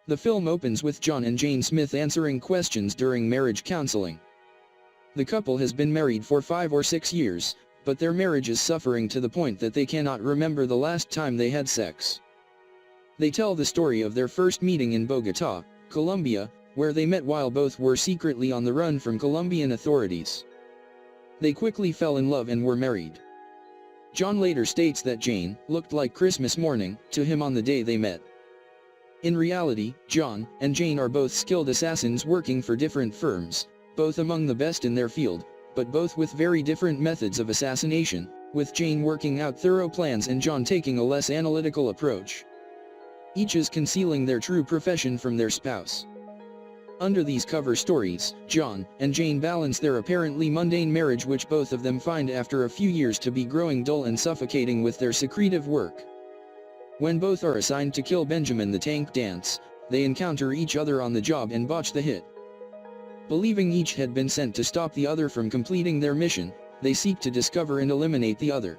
The film opens with John and Jane Smith answering questions during marriage counseling. The couple has been married for 5 or 6 years, but their marriage is suffering to the point that they cannot remember the last time they had sex. They tell the story of their first meeting in Bogotá, Colombia, where they met while both were secretly on the run from Colombian authorities. They quickly fell in love and were married. John later states that Jane looked like Christmas morning to him on the day they met. In reality, John and Jane are both skilled assassins working for different firms, both among the best in their field, but both with very different methods of assassination, with Jane working out thorough plans and John taking a less analytical approach. Each is concealing their true profession from their spouse. Under these cover stories, John and Jane balance their apparently mundane marriage, which both of them find after a few years to be growing dull and suffocating with their secretive work. When both are assigned to kill Benjamin the Tank Dance, they encounter each other on the job and botch the hit. Believing each had been sent to stop the other from completing their mission, they seek to discover and eliminate the other.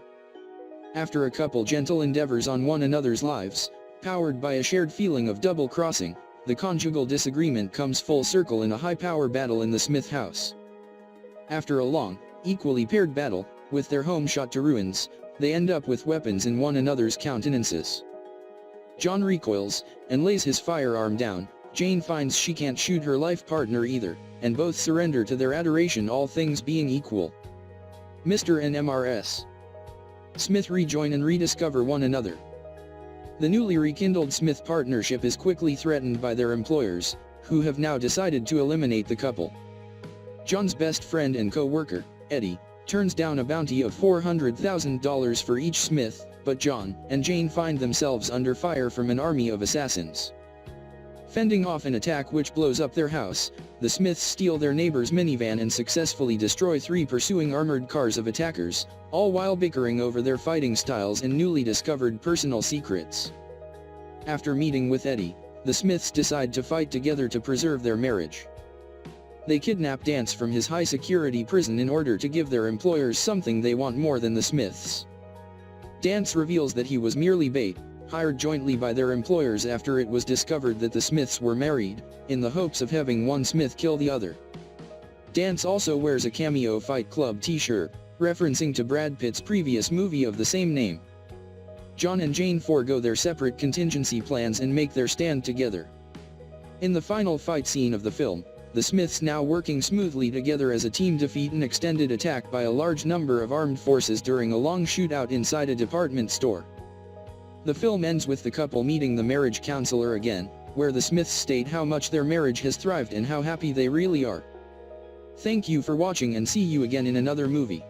After a couple gentle endeavors on one another's lives, powered by a shared feeling of double-crossing, the conjugal disagreement comes full circle in a high-power battle in the Smith house. After a long, equally paired battle, with their home shot to ruins, they end up with weapons in one another's countenances. John recoils, and lays his firearm down. Jane finds she can't shoot her life partner either, and both surrender to their adoration, all things being equal. Mr. and Mrs. Smith rejoin and rediscover one another. The newly rekindled Smith partnership is quickly threatened by their employers, who have now decided to eliminate the couple. John's best friend and co-worker, Eddie, turns down a bounty of $400,000 for each Smith, but John and Jane find themselves under fire from an army of assassins. Fending off an attack which blows up their house, the Smiths steal their neighbor's minivan and successfully destroy 3 pursuing armored cars of attackers, all while bickering over their fighting styles and newly discovered personal secrets. After meeting with Eddie, the Smiths decide to fight together to preserve their marriage. They kidnap Dance from his high-security prison in order to give their employers something they want more than the Smiths. Dance reveals that he was merely bait, hired jointly by their employers after it was discovered that the Smiths were married, in the hopes of having one Smith kill the other. Dance also wears a cameo Fight Club t-shirt, referencing to Brad Pitt's previous movie of the same name. John and Jane forego their separate contingency plans and make their stand together. In the final fight scene of the film, the Smiths, now working smoothly together as a team, defeat an extended attack by a large number of armed forces during a long shootout inside a department store. The film ends with the couple meeting the marriage counselor again, where the Smiths state how much their marriage has thrived and how happy they really are. Thank you for watching, and see you again in another movie.